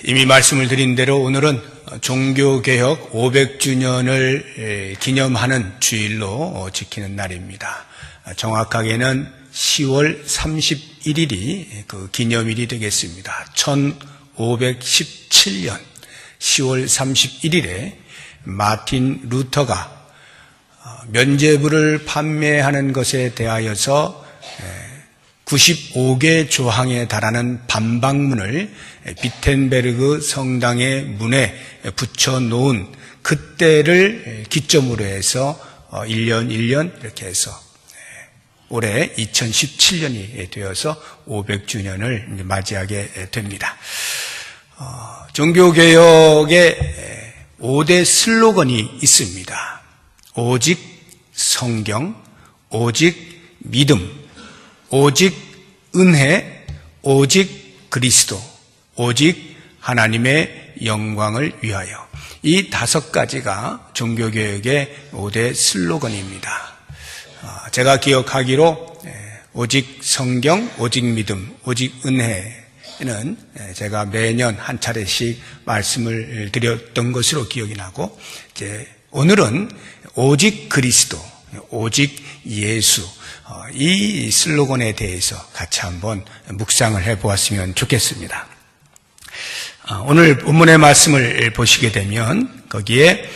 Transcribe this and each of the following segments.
이미 말씀을 드린 대로 오늘은 종교개혁 500주년을 기념하는 주일로 지키는 날입니다. 정확하게는 10월 31일이 그 기념일이 되겠습니다. 1517년 10월 31일에 마틴 루터가 면죄부를 판매하는 것에 대하여서 95개 조항에 달하는 반박문을 비텐베르그 성당의 문에 붙여놓은 그때를 기점으로 해서 1년 이렇게 해서 올해 2017년이 되어서 500주년을 맞이하게 됩니다. 종교개혁의 5대 슬로건이 있습니다. 오직 성경, 오직 믿음, 오직 은혜, 오직 그리스도, 오직 하나님의 영광을 위하여. 이 5가지가 종교개혁의 5대 슬로건입니다. 제가 기억하기로 오직 성경, 오직 믿음, 오직 은혜는 제가 매년 한 차례씩 말씀을 드렸던 것으로 기억이 나고, 이제 오늘은 오직 그리스도, 오직 예수, 이 슬로건에 대해서 같이 한번 묵상을 해보았으면 좋겠습니다. 오늘 본문의 말씀을 보시게 되면 거기에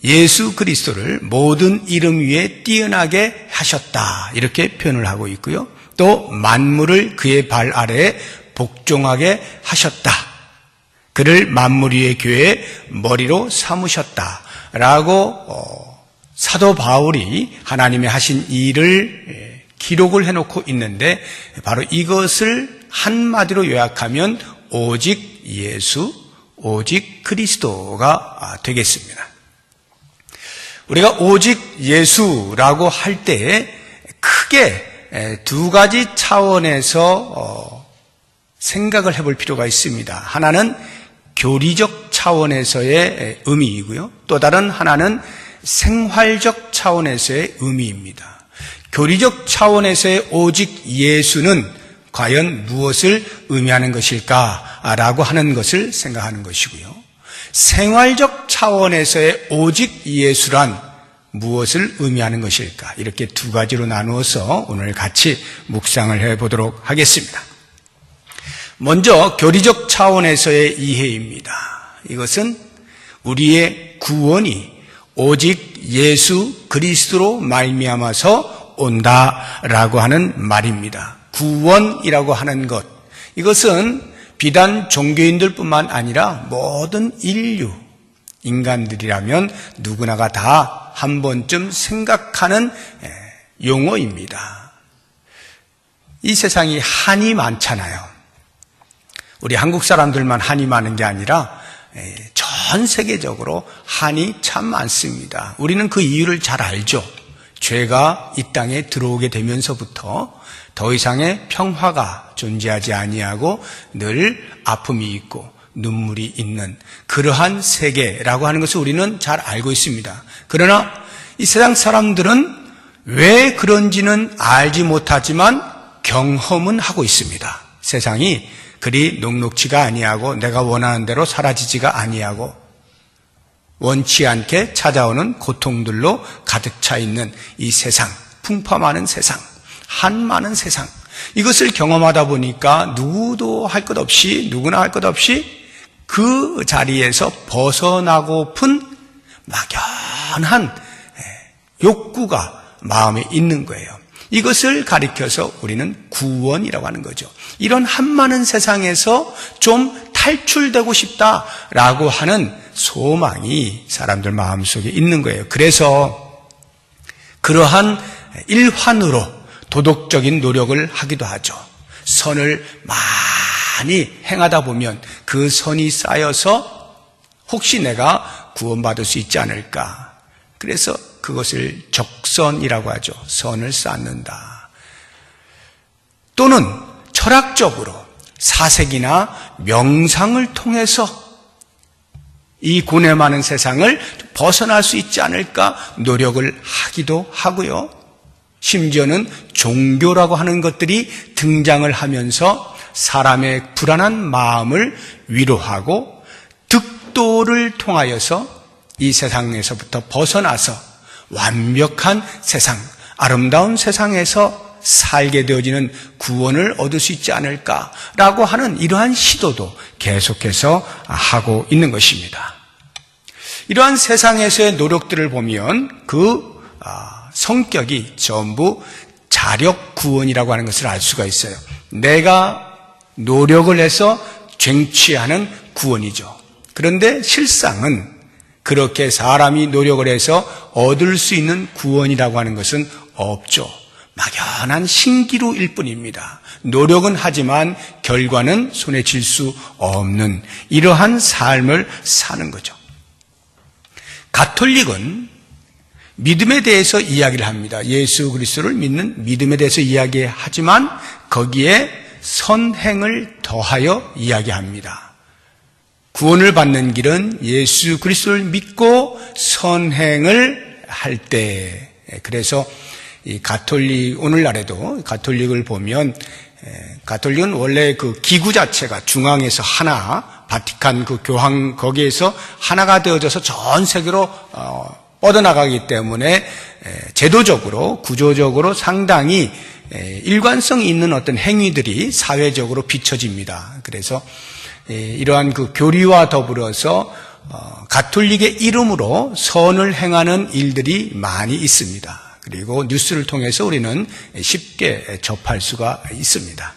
예수 그리스도를 모든 이름 위에 뛰어나게 하셨다 이렇게 표현을 하고 있고요. 또 만물을 그의 발 아래에 복종하게 하셨다. 그를 만물 위의 교회의 머리로 삼으셨다라고 사도 바울이 하나님의 하신 일을 기록을 해놓고 있는데, 바로 이것을 한마디로 요약하면 오직 예수, 오직 그리스도가 되겠습니다. 우리가 오직 예수라고 할 때 크게 2가지 차원에서 생각을 해볼 필요가 있습니다. 하나는 교리적 차원에서의 의미이고요. 또 다른 하나는 생활적 차원에서의 의미입니다. 교리적 차원에서의 오직 예수는 과연 무엇을 의미하는 것일까라고 하는 것을 생각하는 것이고요. 생활적 차원에서의 오직 예수란 무엇을 의미하는 것일까? 이렇게 2가지로 나누어서 오늘 같이 묵상을 해보도록 하겠습니다. 먼저 교리적 차원에서의 이해입니다. 이것은 우리의 구원이 오직 예수 그리스도로 말미암아서 온다라고 하는 말입니다. 구원이라고 하는 것, 이것은 비단 종교인들뿐만 아니라 모든 인류, 인간들이라면 누구나가 다 한 번쯤 생각하는 용어입니다. 이 세상이 한이 많잖아요. 우리 한국 사람들만 한이 많은 게 아니라 전 세계적으로 한이 참 많습니다. 우리는 그 이유를 잘 알죠. 죄가 이 땅에 들어오게 되면서부터 더 이상의 평화가 존재하지 아니하고 늘 아픔이 있고 눈물이 있는 그러한 세계라고 하는 것을 우리는 잘 알고 있습니다. 그러나 이 세상 사람들은 왜 그런지는 알지 못하지만 경험은 하고 있습니다. 세상이 그리 녹록지가 아니하고 내가 원하는 대로 사라지지가 아니하고 원치 않게 찾아오는 고통들로 가득 차 있는 이 세상, 풍파 많은 세상, 한 많은 세상, 이것을 경험하다 보니까 누구나 할 것 없이 그 자리에서 벗어나고픈 막연한 욕구가 마음에 있는 거예요. 이것을 가리켜서 우리는 구원이라고 하는 거죠. 이런 한많은 세상에서 좀 탈출되고 싶다라고 하는 소망이 사람들 마음속에 있는 거예요. 그래서 그러한 일환으로 도덕적인 노력을 하기도 하죠. 선을 많이 행하다 보면 그 선이 쌓여서 혹시 내가 구원받을 수 있지 않을까. 그래서 그것을 적선이라고 하죠. 선을 쌓는다. 또는 철학적으로 사색이나 명상을 통해서 이 고뇌 많은 세상을 벗어날 수 있지 않을까 노력을 하기도 하고요. 심지어는 종교라고 하는 것들이 등장을 하면서 사람의 불안한 마음을 위로하고 득도를 통하여서 이 세상에서부터 벗어나서 완벽한 세상, 아름다운 세상에서 살게 되어지는 구원을 얻을 수 있지 않을까라고 하는 이러한 시도도 계속해서 하고 있는 것입니다. 이러한 세상에서의 노력들을 보면 그 성격이 전부 자력 구원이라고 하는 것을 알 수가 있어요. 내가 노력을 해서 쟁취하는 구원이죠. 그런데 실상은 그렇게 사람이 노력을 해서 얻을 수 있는 구원이라고 하는 것은 없죠. 막연한 신기루일 뿐입니다. 노력은 하지만 결과는 손에 쥘 수 없는 이러한 삶을 사는 거죠. 가톨릭은 믿음에 대해서 이야기를 합니다. 예수 그리스도를 믿는 믿음에 대해서 이야기하지만 거기에 선행을 더하여 이야기합니다. 구원을 받는 길은 예수 그리스도를 믿고 선행을 할 때, 그래서 이 가톨릭, 오늘날에도 가톨릭을 보면, 가톨릭은 원래 그 기구 자체가 중앙에서 하나, 바티칸 그 교황 거기에서 하나가 되어져서 전 세계로 뻗어나가기 때문에 제도적으로, 구조적으로 상당히 일관성이 있는 어떤 행위들이 사회적으로 비춰집니다. 그래서 이러한 그 교리와 더불어서 가톨릭의 이름으로 선을 행하는 일들이 많이 있습니다. 그리고 뉴스를 통해서 우리는 쉽게 접할 수가 있습니다.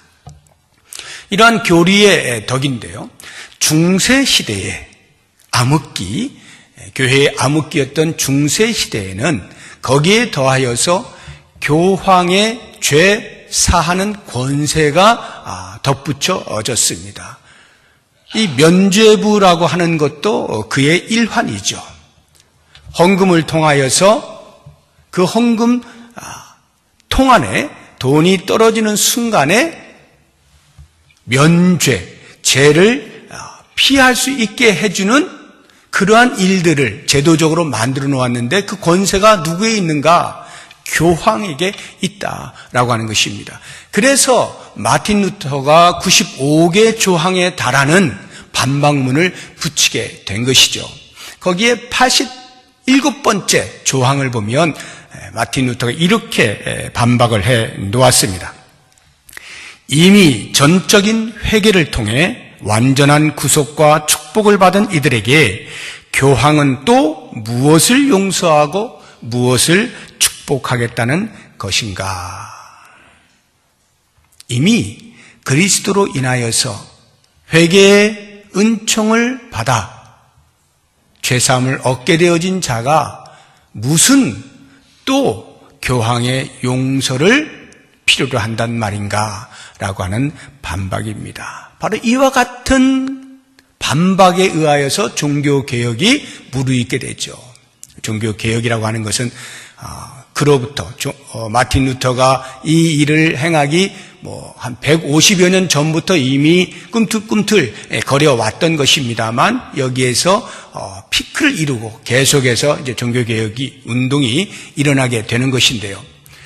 이러한 교리의 덕인데요. 중세시대에 암흑기, 교회의 암흑기였던 중세시대에는 거기에 더하여서 교황의 죄 사하는 권세가 덧붙여졌습니다. 이 면죄부라고 하는 것도 그의 일환이죠. 헌금을 통하여서 그 헌금 통 안에 돈이 떨어지는 순간에 면죄, 죄를 피할 수 있게 해주는 그러한 일들을 제도적으로 만들어 놓았는데 그 권세가 누구에 있는가? 교황에게 있다라고 하는 것입니다. 그래서 마틴 루터가 95개 조항에 달하는 반박문을 붙이게 된 것이죠. 거기에 87번째 조항을 보면 마틴 루터가 이렇게 반박을 해 놓았습니다. 이미 전적인 회개를 통해 완전한 구속과 축복을 받은 이들에게 교황은 또 무엇을 용서하고 무엇을 축복하겠다는 것인가? 이미 그리스도로 인하여서 회개의 은총을 받아 죄사함을 얻게 되어진 자가 무슨 또 교황의 용서를 필요로 한단 말인가? 라고 하는 반박입니다. 바로 이와 같은 반박에 의하여서 종교개혁이 무르익게 되죠. 종교개혁이라고 하는 것은 그로부터 마틴 루터가 이 일을 행하기 한 150여 년 전부터 이미 꿈틀꿈틀 거려왔던 것입니다만 여기에서 피크를 이루고 계속해서 이제 종교개혁이 운동이 일어나게 되는 것인데요.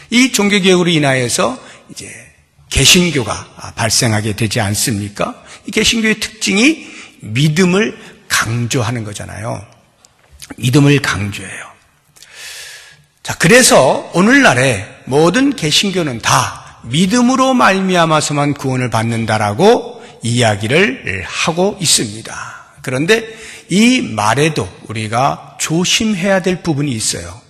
이 종교개혁으로 인하여서 이제 개신교가 발생하게 되지 않습니까? 이 개신교의 특징이 믿음을 강조하는 거잖아요. 믿음을 강조해요. 자, 그래서 오늘날에 모든 개신교는 다 믿음으로 말미암아서만 구원을 받는다라고 이야기를 하고 있습니다. 그런데 이 말에도 우리가 조심해야 될 부분이 있어요.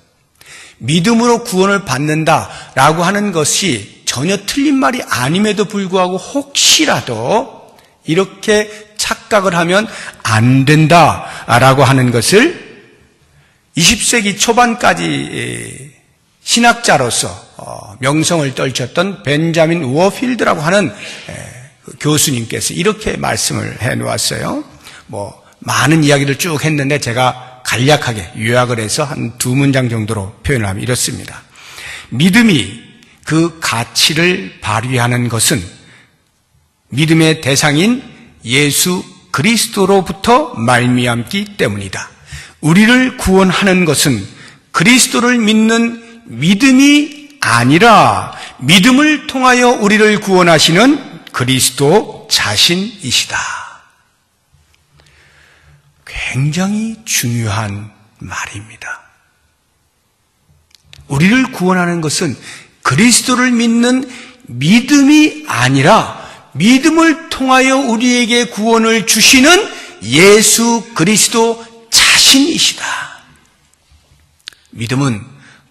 믿음으로 구원을 받는다라고 하는 것이 전혀 틀린 말이 아님에도 불구하고 혹시라도 이렇게 착각을 하면 안 된다라고 하는 것을 20세기 초반까지 신학자로서 명성을 떨쳤던 벤자민 우어필드라고 하는 교수님께서 이렇게 말씀을 해놓았어요. 많은 이야기를 쭉 했는데 제가 간략하게 요약을 해서 한 2문장 정도로 표현을 하면 이렇습니다. 믿음이 그 가치를 발휘하는 것은 믿음의 대상인 예수 그리스도로부터 말미암기 때문이다. 우리를 구원하는 것은 그리스도를 믿는 믿음이 아니라 믿음을 통하여 우리를 구원하시는 그리스도 그리스도 자신이시다. 굉장히 중요한 말입니다. 우리를 구원하는 것은 그리스도를 믿는 믿음이 아니라 믿음을 통하여 우리에게 구원을 주시는 예수 그리스도 자신이시다. 믿음은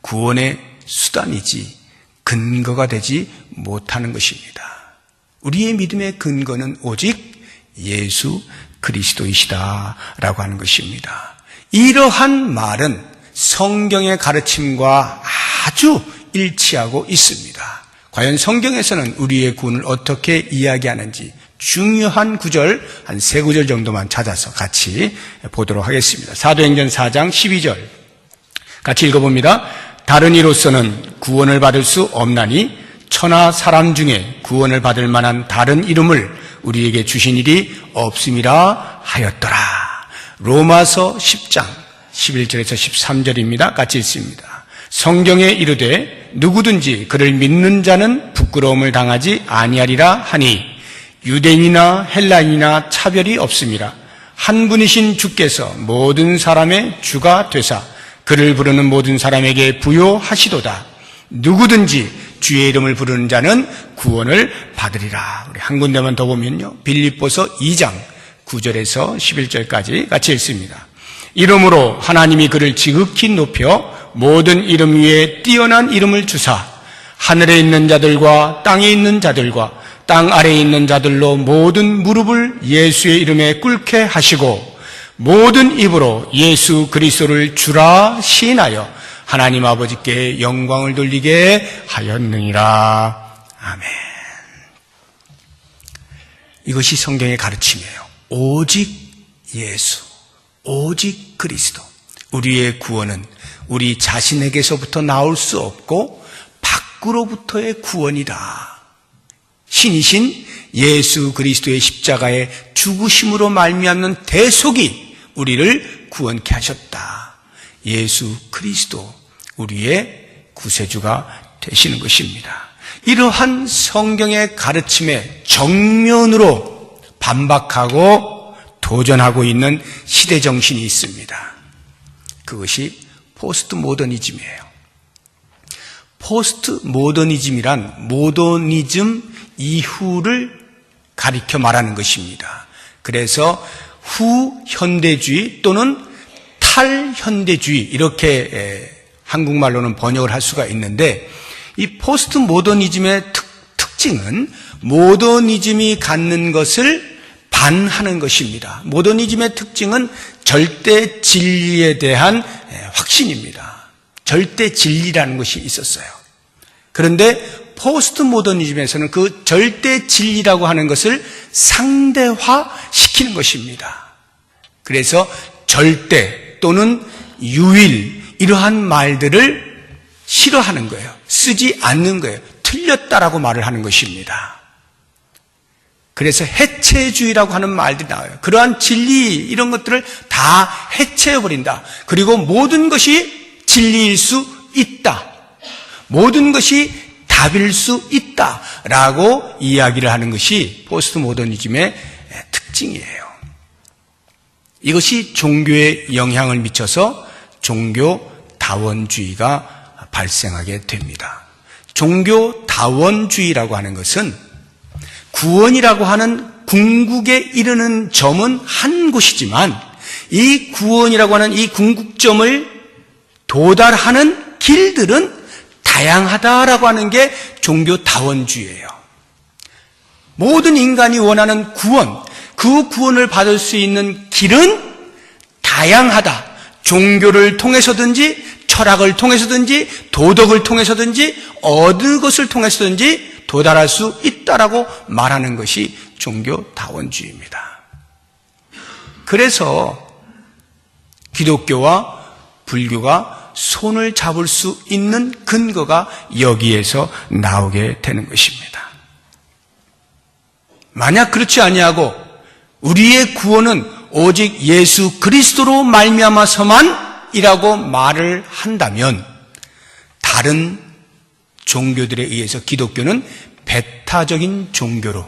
구원의 수단이지 근거가 되지 못하는 것입니다. 우리의 믿음의 근거는 오직 예수 그리스도이시다라고 하는 것입니다. 이러한 말은 성경의 가르침과 아주 일치하고 있습니다. 과연 성경에서는 우리의 구원을 어떻게 이야기하는지 중요한 구절 한 3구절 정도만 찾아서 같이 보도록 하겠습니다. 사도행전 4장 12절 같이 읽어봅니다. 다른 이로서는 구원을 받을 수 없나니 천하 사람 중에 구원을 받을 만한 다른 이름을 우리에게 주신 일이 없음이라 하였더라. 로마서 10장 11절에서 13절입니다. 같이 읽습니다. 성경에 이르되 누구든지 그를 믿는 자는 부끄러움을 당하지 아니하리라 하니 유대인이나 헬라인이나 차별이 없음이라. 한 분이신 주께서 모든 사람의 주가 되사 그를 부르는 모든 사람에게 부요하시도다. 누구든지 주의 이름을 부르는 자는 구원을 받으리라. 우리 한 군데만 더 보면요. 빌립보서 2장 9절에서 11절까지 같이 읽습니다. 이름으로 하나님이 그를 지극히 높여 모든 이름 위에 뛰어난 이름을 주사 하늘에 있는 자들과 땅에 있는 자들과 땅 아래에 있는 자들로 모든 무릎을 예수의 이름에 꿇게 하시고 모든 입으로 예수 그리스도를 주라 시인하여 하나님 아버지께 영광을 돌리게 하였느니라. 아멘. 이것이 성경의 가르침이에요. 오직 예수, 오직 그리스도. 우리의 구원은 우리 자신에게서부터 나올 수 없고 밖으로부터의 구원이다. 신이신 예수 그리스도의 십자가의 죽으심으로 말미암는 대속이 우리를 구원케 하셨다. 예수 그리스도 우리의 구세주가 되시는 것입니다. 이러한 성경의 가르침에 정면으로 반박하고 도전하고 있는 시대 정신이 있습니다. 그것이 포스트 모더니즘이에요. 포스트 모더니즘이란 모더니즘 이후를 가리켜 말하는 것입니다. 그래서 후현대주의 또는 탈현대주의 이렇게 한국말로는 번역을 할 수가 있는데 이 포스트 모더니즘의 특징은 모더니즘이 갖는 것을 반하는 것입니다. 모더니즘의 특징은 절대 진리에 대한 확신입니다. 절대 진리라는 것이 있었어요. 그런데 포스트 모더니즘에서는 그 절대 진리라고 하는 것을 상대화시키는 것입니다. 그래서 절대 또는 유일 이러한 말들을 싫어하는 거예요. 쓰지 않는 거예요. 틀렸다라고 말을 하는 것입니다. 그래서 해체주의라고 하는 말들이 나와요. 그러한 진리 이런 것들을 다 해체해버린다. 그리고 모든 것이 진리일 수 있다. 모든 것이 답일 수 있다라고 이야기를 하는 것이 포스트 모더니즘의 특징이에요. 이것이 종교에 영향을 미쳐서 종교다원주의가 발생하게 됩니다. 종교다원주의라고 하는 것은 구원이라고 하는 궁극에 이르는 점은 한 곳이지만 이 구원이라고 하는 이 궁극점을 도달하는 길들은 다양하다라고 하는 게 종교다원주의예요. 모든 인간이 원하는 구원, 그 구원을 받을 수 있는 길은 다양하다. 종교를 통해서든지 철학을 통해서든지 도덕을 통해서든지 어느 것을 통해서든지 도달할 수 있다라고 말하는 것이 종교다원주의입니다. 그래서 기독교와 불교가 손을 잡을 수 있는 근거가 여기에서 나오게 되는 것입니다. 만약 그렇지 아니하고 우리의 구원은 오직 예수 그리스도로 말미암아서만이라고 말을 한다면 다른 종교들에 의해서 기독교는 배타적인 종교로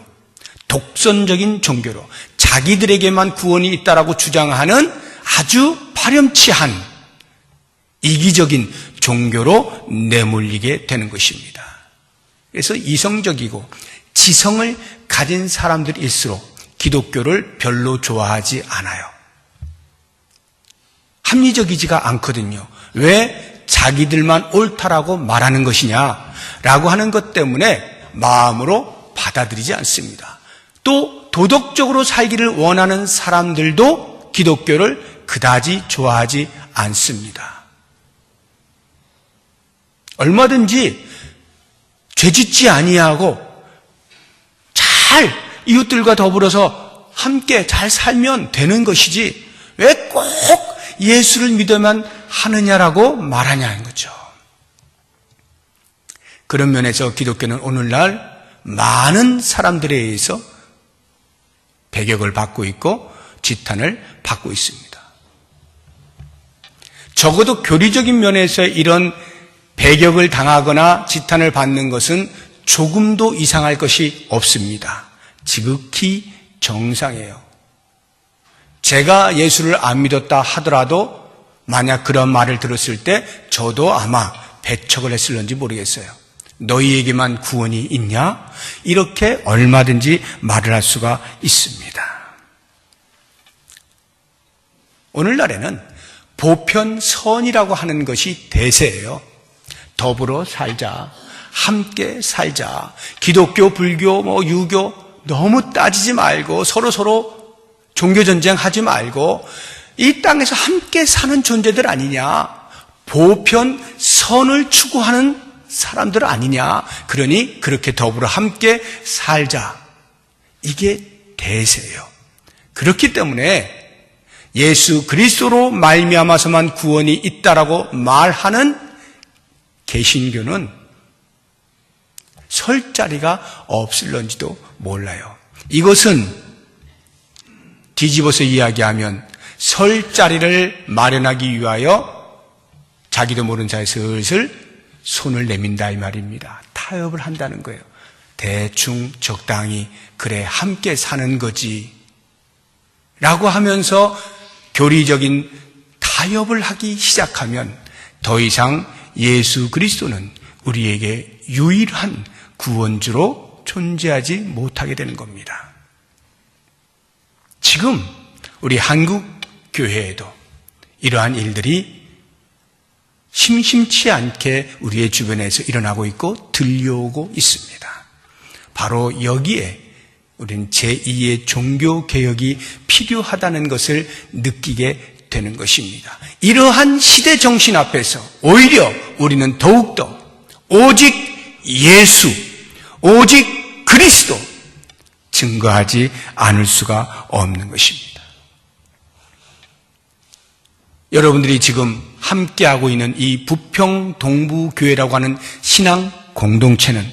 독선적인 종교로 자기들에게만 구원이 있다라고 주장하는 아주 파렴치한 이기적인 종교로 내몰리게 되는 것입니다. 그래서 이성적이고 지성을 가진 사람들일수록 기독교를 별로 좋아하지 않아요. 합리적이지가 않거든요. 왜 자기들만 옳다라고 말하는 것이냐라고 하는 것 때문에 마음으로 받아들이지 않습니다. 또 도덕적으로 살기를 원하는 사람들도 기독교를 그다지 좋아하지 않습니다. 얼마든지 죄짓지 아니하고 잘 이웃들과 더불어서 함께 잘 살면 되는 것이지 왜 꼭 예수를 믿어만 하느냐라고 말하냐는 거죠. 그런 면에서 기독교는 오늘날 많은 사람들에 의해서 배격을 받고 있고 지탄을 받고 있습니다. 적어도 교리적인 면에서 이런 배격을 당하거나 지탄을 받는 것은 조금도 이상할 것이 없습니다. 지극히 정상이에요. 제가 예수를 안 믿었다 하더라도 만약 그런 말을 들었을 때 저도 아마 배척을 했을런지 모르겠어요. 너희에게만 구원이 있냐? 이렇게 얼마든지 말을 할 수가 있습니다. 오늘날에는 보편선이라고 하는 것이 대세예요. 더불어 살자, 함께 살자, 기독교, 불교, 유교 너무 따지지 말고 서로 종교전쟁 하지 말고 이 땅에서 함께 사는 존재들 아니냐, 보편선을 추구하는 사람들 아니냐, 그러니 그렇게 더불어 함께 살자, 이게 대세예요. 그렇기 때문에 예수 그리스도로 말미암아서만 구원이 있다라고 말하는 개신교는 설 자리가 없을런지도 몰라요. 이것은 뒤집어서 이야기하면 설 자리를 마련하기 위하여 자기도 모르는 사이에 슬슬 손을 내민다 이 말입니다. 타협을 한다는 거예요. 대충 적당히 그래 함께 사는 거지 라고 하면서 교리적인 타협을 하기 시작하면 더 이상 예수 그리스도는 우리에게 유일한 구원주로 존재하지 못하게 되는 겁니다. 지금 우리 한국 교회에도 이러한 일들이 심심치 않게 우리의 주변에서 일어나고 있고 들려오고 있습니다. 바로 여기에 우리는 제2의 종교개혁이 필요하다는 것을 느끼게 되는 것입니다. 이러한 시대 정신 앞에서 오히려 우리는 더욱더 오직 예수, 오직 그리스도 증거하지 않을 수가 없는 것입니다. 여러분들이 지금 함께하고 있는 이 부평동부교회라고 하는 신앙 공동체는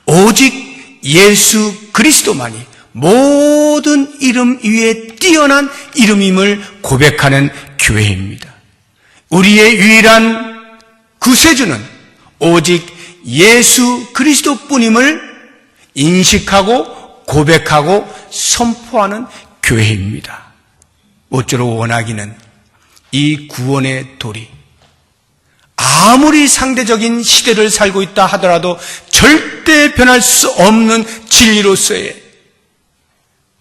오직 예수 그리스도만이 모든 이름 위에 뛰어난 이름임을 고백하는 교회입니다. 우리의 유일한 구세주는 오직 예수 그리스도뿐임을 인식하고 고백하고 선포하는 교회입니다. 모쪼록 원하기는 이 구원의 도리, 아무리 상대적인 시대를 살고 있다 하더라도 절대 변할 수 없는 진리로서의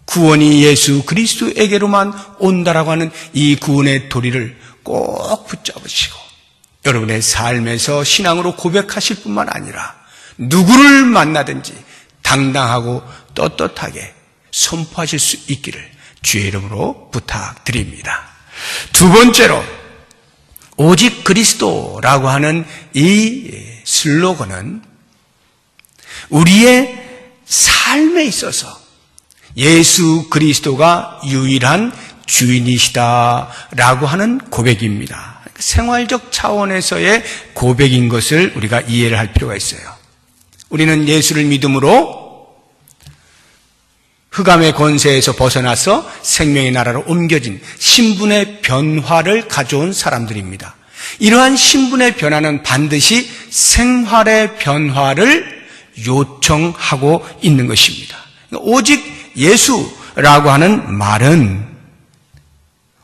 구원이 예수 그리스도에게로만 온다라고 하는 이 구원의 도리를 꼭 붙잡으시고 여러분의 삶에서 신앙으로 고백하실 뿐만 아니라 누구를 만나든지 당당하고 떳떳하게 선포하실 수 있기를 주의 이름으로 부탁드립니다. 두 번째로 오직 그리스도라고 하는 이 슬로건은 우리의 삶에 있어서 예수 그리스도가 유일한 주인이시다라고 하는 고백입니다. 생활적 차원에서의 고백인 것을 우리가 이해를 할 필요가 있어요. 우리는 예수를 믿음으로 흑암의 권세에서 벗어나서 생명의 나라로 옮겨진 신분의 변화를 가져온 사람들입니다. 이러한 신분의 변화는 반드시 생활의 변화를 요청하고 있는 것입니다. 오직 예수라고 하는 말은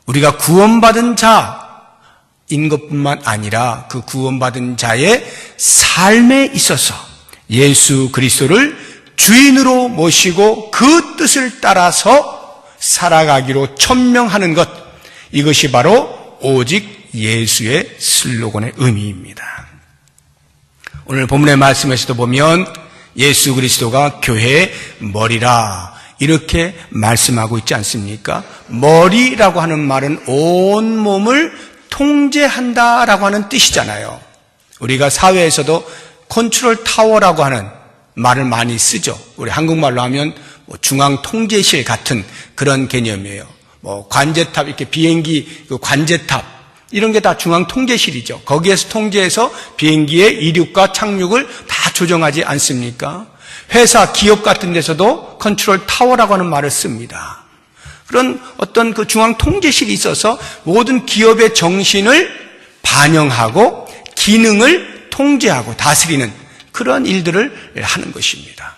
우리가 구원받은 자인 것뿐만 아니라 그 구원받은 자의 삶에 있어서 예수 그리스도를 주인으로 모시고 그 뜻을 따라서 살아가기로 천명하는 것, 이것이 바로 오직 예수의 슬로건의 의미입니다. 오늘 본문의 말씀에서도 보면 예수 그리스도가 교회의 머리라 이렇게 말씀하고 있지 않습니까? 머리라고 하는 말은 온 몸을 통제한다라고 하는 뜻이잖아요. 우리가 사회에서도 컨트롤 타워라고 하는 말을 많이 쓰죠. 우리 한국말로 하면 중앙 통제실 같은 그런 개념이에요. 관제탑, 이렇게 비행기 관제탑 이런 게 다 중앙 통제실이죠. 거기에서 통제해서 비행기의 이륙과 착륙을 다 조정하지 않습니까? 회사, 기업 같은 데서도 컨트롤 타워라고 하는 말을 씁니다. 그런 어떤 그 중앙 통제실이 있어서 모든 기업의 정신을 반영하고 기능을 통제하고 다스리는 그런 일들을 하는 것입니다.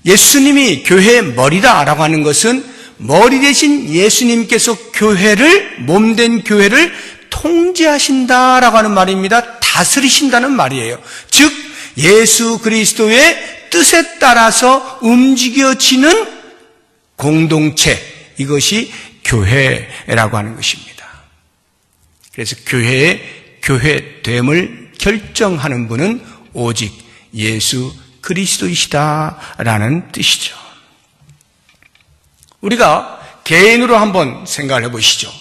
예수님이 교회의 머리다라고 하는 것은 머리 대신 예수님께서 교회를, 몸된 교회를 통제하신다라고 하는 말입니다. 다스리신다는 말이에요. 즉 예수 그리스도의 뜻에 따라서 움직여지는 공동체, 이것이 교회라고 하는 것입니다. 그래서 교회의 교회됨을 결정하는 분은 오직 예수 그리스도이시다라는 뜻이죠. 우리가 개인으로 한번 생각을 해보시죠.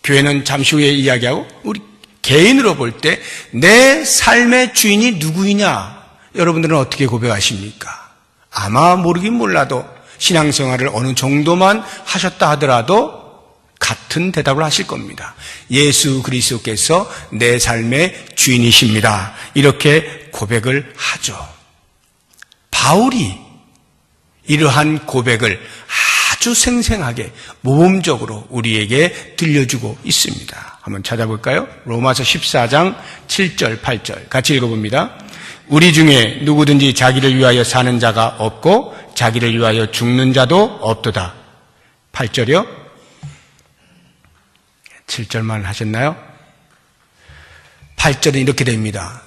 교회는 잠시 후에 이야기하고 우리 개인으로 볼 때 내 삶의 주인이 누구이냐, 여러분들은 어떻게 고백하십니까? 아마 모르긴 몰라도 신앙생활을 어느 정도만 하셨다 하더라도 같은 대답을 하실 겁니다. 예수 그리스도께서 내 삶의 주인이십니다. 이렇게 고백을 하죠. 바울이 이러한 고백을 아주 생생하게 모범적으로 우리에게 들려주고 있습니다. 한번 찾아볼까요? 로마서 14장 7절 8절 같이 읽어봅니다. 우리 중에 누구든지 자기를 위하여 사는 자가 없고 자기를 위하여 죽는 자도 없도다. 8절이요? 7절만 하셨나요? 8절은 이렇게 됩니다.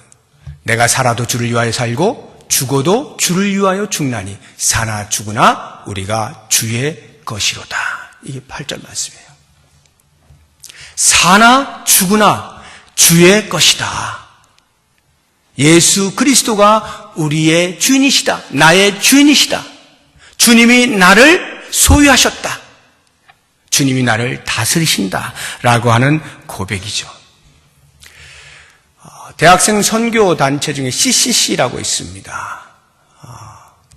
내가 살아도 주를 위하여 살고 죽어도 주를 위하여 죽나니 사나 죽으나 우리가 주의 것이로다. 이게 8절 말씀이에요. 사나 죽으나 주의 것이다. 예수 그리스도가 우리의 주인이시다. 나의 주인이시다. 주님이 나를 소유하셨다. 주님이 나를 다스리신다라고 하는 고백이죠. 대학생 선교 단체 중에 CCC라고 있습니다.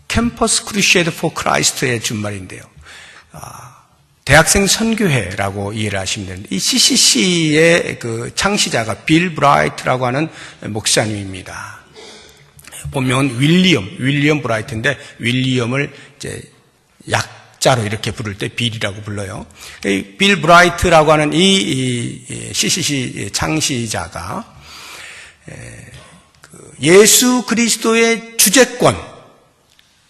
캠퍼스 크루세이드 포 크라이스트의 준말인데요. 대학생 선교회라고 이해를 하시면 되는데, 이 CCC의 그 창시자가 빌 브라이트라고 하는 목사님입니다. 보면 윌리엄 브라이트인데, 윌리엄을 이제 약자로 이렇게 부를 때 빌이라고 불러요. 빌 브라이트라고 하는 이 CCC 창시자가 예수 그리스도의 주재권,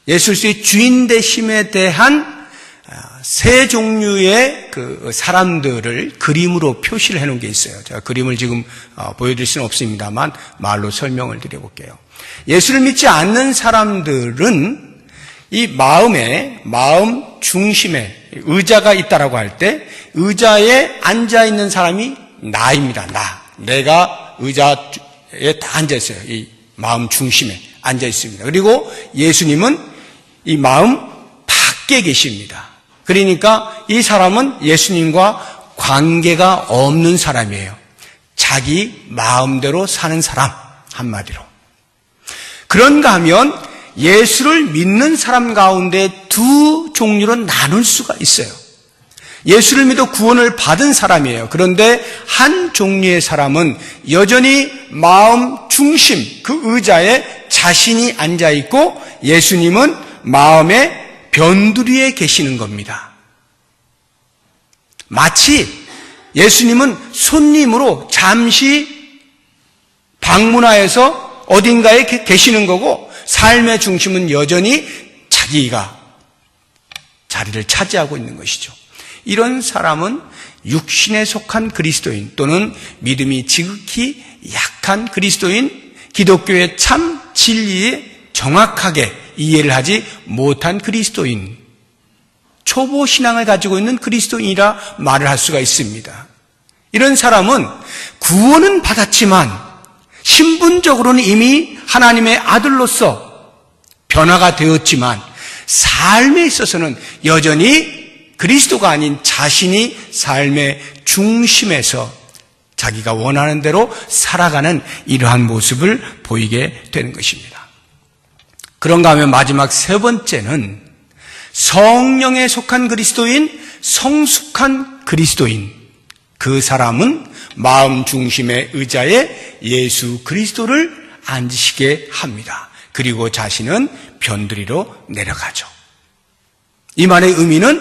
예수 그리스도의 주인 되심에 대한 세 종류의 그 사람들을 그림으로 표시를 해놓은 게 있어요. 제가 그림을 지금 보여드릴 수는 없습니다만 말로 설명을 드려볼게요. 예수를 믿지 않는 사람들은 이 마음 중심에 의자가 있다라고 할 때 의자에 앉아 있는 사람이 나입니다. 내가 의자에 다 앉아 있어요. 이 마음 중심에 앉아 있습니다. 그리고 예수님은 이 마음 밖에 계십니다. 그러니까 이 사람은 예수님과 관계가 없는 사람이에요. 자기 마음대로 사는 사람, 한마디로. 그런가 하면 예수를 믿는 사람 가운데 두 종류로 나눌 수가 있어요. 예수를 믿어 구원을 받은 사람이에요. 그런데 한 종류의 사람은 여전히 마음 중심, 그 의자에 자신이 앉아있고 예수님은 마음의 변두리에 계시는 겁니다. 마치 예수님은 손님으로 잠시 방문하여서 어딘가에 계시는 거고 삶의 중심은 여전히 자기가 자리를 차지하고 있는 것이죠. 이런 사람은 육신에 속한 그리스도인 또는 믿음이 지극히 약한 그리스도인, 기독교의 참 진리에 정확하게 이해를 하지 못한 그리스도인, 초보 신앙을 가지고 있는 그리스도인이라 말을 할 수가 있습니다. 이런 사람은 구원은 받았지만 신분적으로는 이미 하나님의 아들로서 변화가 되었지만 삶에 있어서는 여전히 그리스도가 아닌 자신이 삶의 중심에서 자기가 원하는 대로 살아가는 이러한 모습을 보이게 되는 것입니다. 그런가 하면 마지막 세 번째는 성령에 속한 그리스도인, 성숙한 그리스도인. 그 사람은 마음 중심의 의자에 예수 그리스도를 앉으시게 합니다. 그리고 자신은 변두리로 내려가죠. 이 말의 의미는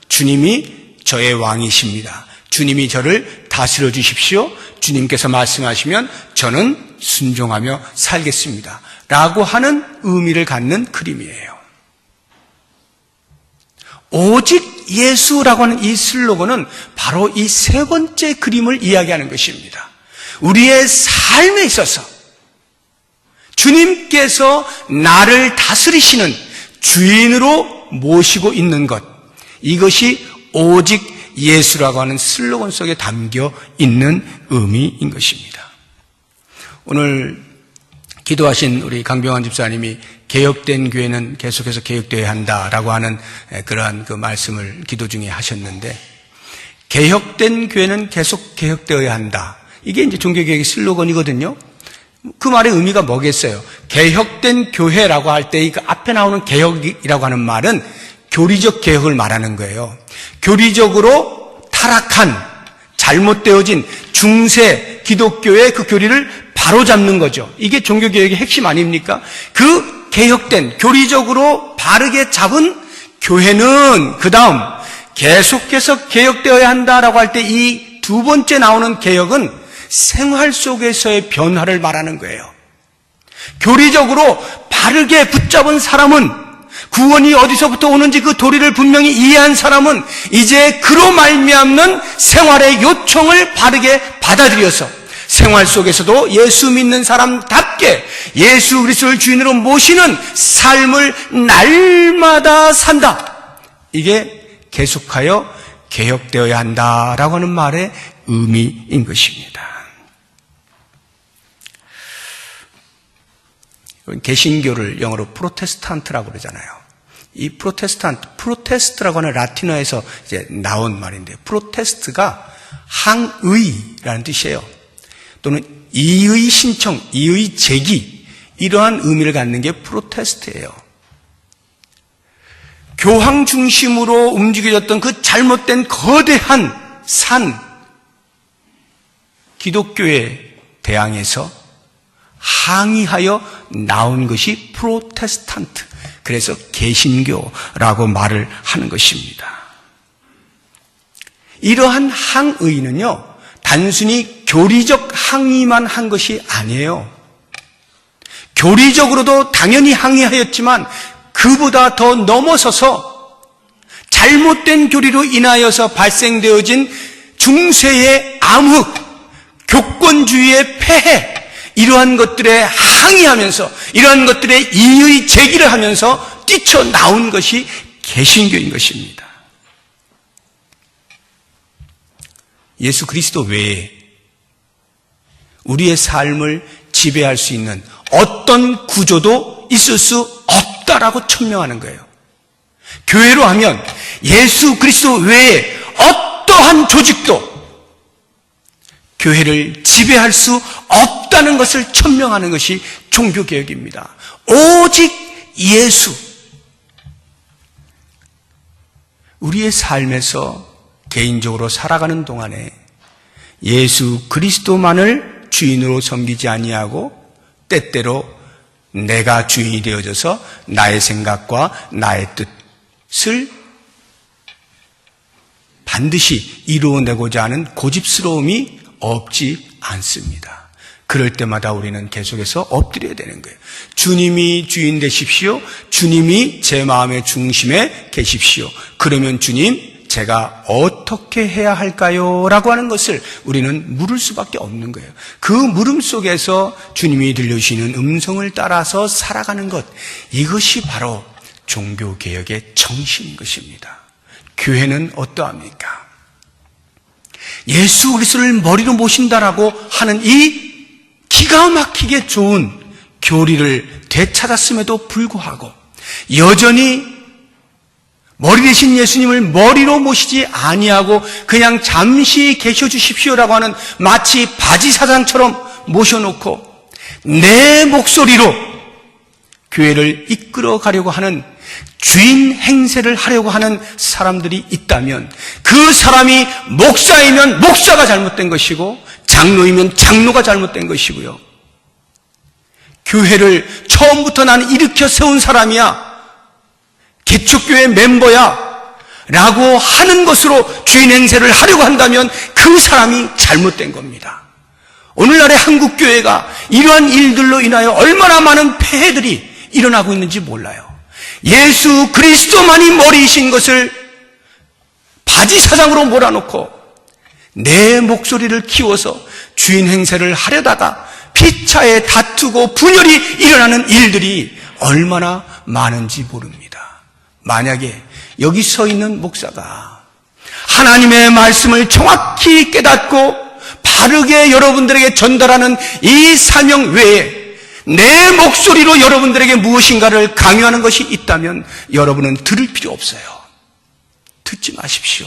주님이 저의 왕이십니다. 주님이 저를 다스려 주십시오. 주님께서 말씀하시면 저는 순종하며 살겠습니다. 라고 하는 의미를 갖는 그림이에요. 오직 예수라고 하는 이 슬로건은 바로 이 세 번째 그림을 이야기하는 것입니다. 우리의 삶에 있어서 주님께서 나를 다스리시는 주인으로 모시고 있는 것, 이것이 오직 예수라고 하는 슬로건 속에 담겨 있는 의미인 것입니다. 오늘 기도하신 우리 강병환 집사님이 개혁된 교회는 계속해서 개혁되어야 한다라고 하는 그러한 그 말씀을 기도 중에 하셨는데, 개혁된 교회는 계속 개혁되어야 한다. 이게 이제 종교개혁의 슬로건이거든요. 그 말의 의미가 뭐겠어요? 개혁된 교회라고 할 때 그 앞에 나오는 개혁이라고 하는 말은 교리적 개혁을 말하는 거예요. 교리적으로 타락한, 잘못되어진 중세 기독교의 그 교리를 바로잡는 거죠. 이게 종교개혁의 핵심 아닙니까? 그 개혁된, 교리적으로 바르게 잡은 교회는 그 다음 계속해서 개혁되어야 한다라고 할 때 이 두 번째 나오는 개혁은 생활 속에서의 변화를 말하는 거예요. 교리적으로 바르게 붙잡은 사람은, 구원이 어디서부터 오는지 그 도리를 분명히 이해한 사람은 이제 그로 말미암는 생활의 요청을 바르게 받아들여서 생활 속에서도 예수 믿는 사람답게 예수 그리스도를 주인으로 모시는 삶을 날마다 산다. 이게 계속하여 개혁되어야 한다라고 하는 말의 의미인 것입니다. 개신교를 영어로 프로테스탄트라고 그러잖아요. 이 프로테스트라고 하는 라틴어에서 이제 나온 말인데, 프로테스트가 항의라는 뜻이에요. 또는 이의 신청, 이의 제기, 이러한 의미를 갖는 게 프로테스트예요. 교황 중심으로 움직여졌던 그 잘못된 거대한 산, 기독교에 대항해서 항의하여 나온 것이 프로테스탄트, 그래서 개신교라고 말을 하는 것입니다. 이러한 항의는요, 단순히 교리적 항의만 한 것이 아니에요. 교리적으로도 당연히 항의하였지만 그보다 더 넘어서서 잘못된 교리로 인하여서 발생되어진 중세의 암흑, 교권주의의 폐해, 이러한 것들에 항의하면서 이러한 것들에 이의 제기를 하면서 뛰쳐나온 것이 개신교인 것입니다. 예수 그리스도 외에 우리의 삶을 지배할 수 있는 어떤 구조도 있을 수 없다라고 천명하는 거예요. 교회로 하면 예수 그리스도 외에 어떠한 조직도 교회를 지배할 수 없다는 것을 천명하는 것이 종교개혁입니다. 오직 예수. 우리의 삶에서 개인적으로 살아가는 동안에 예수 그리스도만을 주인으로 섬기지 아니하고 때때로 내가 주인이 되어져서 나의 생각과 나의 뜻을 반드시 이루어내고자 하는 고집스러움이 없지 않습니다. 그럴 때마다 우리는 계속해서 엎드려야 되는 거예요. 주님이 주인 되십시오. 주님이 제 마음의 중심에 계십시오. 그러면 주님, 제가 어떻게 해야 할까요? 라고 하는 것을 우리는 물을 수밖에 없는 거예요. 그 물음 속에서 주님이 들려주시는 음성을 따라서 살아가는 것, 이것이 바로 종교개혁의 정신인 것입니다. 교회는 어떠합니까? 예수 그리스도를 머리로 모신다라고 하는 이 기가 막히게 좋은 교리를 되찾았음에도 불구하고 여전히 머리 대신 예수님을 머리로 모시지 아니하고 그냥 잠시 계셔 주십시오라고 하는 마치 바지사장처럼 모셔놓고 내 목소리로 교회를 이끌어 가려고 하는 주인 행세를 하려고 하는 사람들이 있다면 그 사람이 목사이면 목사가 잘못된 것이고 장로이면 장로가 잘못된 것이고요. 교회를 처음부터 나는 일으켜 세운 사람이야, 개척교회 멤버야 라고 하는 것으로 주인 행세를 하려고 한다면 그 사람이 잘못된 겁니다. 오늘날의 한국교회가 이러한 일들로 인하여 얼마나 많은 폐해들이 일어나고 있는지 몰라요. 예수 그리스도만이 머리이신 것을 바지사장으로 몰아놓고 내 목소리를 키워서 주인 행세를 하려다가 피차에 다투고 분열이 일어나는 일들이 얼마나 많은지 모릅니다. 만약에 여기 서 있는 목사가 하나님의 말씀을 정확히 깨닫고 바르게 여러분들에게 전달하는 이 사명 외에 내 목소리로 여러분들에게 무엇인가를 강요하는 것이 있다면 여러분은 들을 필요 없어요. 듣지 마십시오.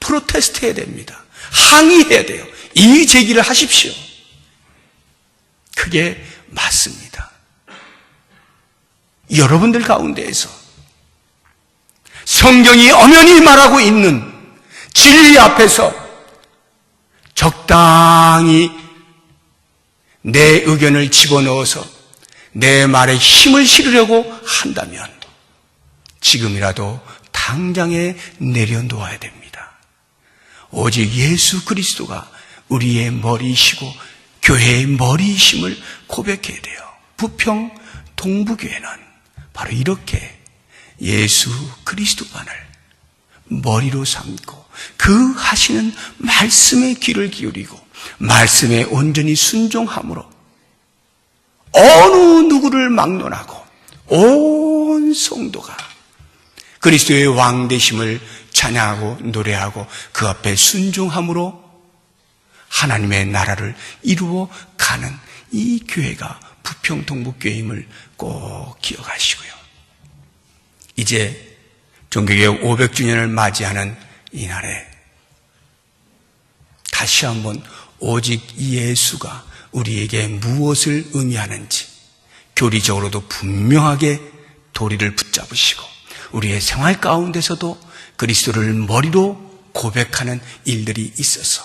프로테스트 해야 됩니다. 항의해야 돼요. 이의 제기를 하십시오. 그게 맞습니다. 여러분들 가운데에서 성경이 엄연히 말하고 있는 진리 앞에서 적당히 내 의견을 집어넣어서 내 말에 힘을 실으려고 한다면 지금이라도 당장에 내려놓아야 됩니다. 오직 예수 그리스도가 우리의 머리이시고 교회의 머리이심을 고백해야 돼요. 부평 동부교회는 바로 이렇게 예수 그리스도만을 머리로 삼고 그 하시는 말씀에 귀를 기울이고 말씀에 온전히 순종함으로 어느 누구를 막론하고 온 성도가 그리스도의 왕 되심을 찬양하고 노래하고 그 앞에 순종함으로 하나님의 나라를 이루어 가는 이 교회가 부평 동북교회임을 꼭 기억하시고요. 이제 종교개혁 500주년을 맞이하는 이 날에 다시 한번 오직 예수가 우리에게 무엇을 의미하는지 교리적으로도 분명하게 도리를 붙잡으시고 우리의 생활 가운데서도 그리스도를 머리로 고백하는 일들이 있어서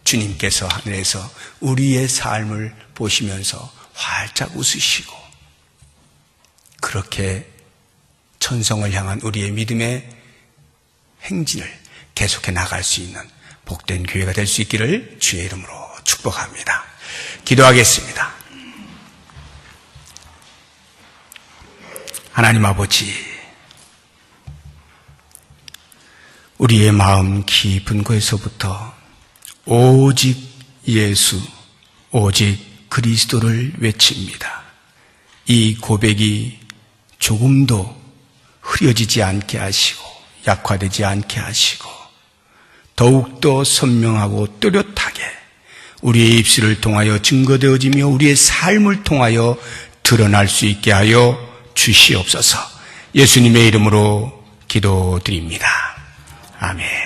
주님께서 하늘에서 우리의 삶을 보시면서 활짝 웃으시고 그렇게 천성을 향한 우리의 믿음의 행진을 계속해 나갈 수 있는 복된 교회가 될 수 있기를 주의 이름으로 축복합니다. 기도하겠습니다. 하나님 아버지, 우리의 마음 깊은 곳에서부터 오직 예수, 오직 그리스도를 외칩니다. 이 고백이 조금도 흐려지지 않게 하시고 약화되지 않게 하시고 더욱더 선명하고 또렷하게 우리의 입술을 통하여 증거되어지며 우리의 삶을 통하여 드러날 수 있게 하여 주시옵소서. 예수님의 이름으로 기도드립니다. 아멘.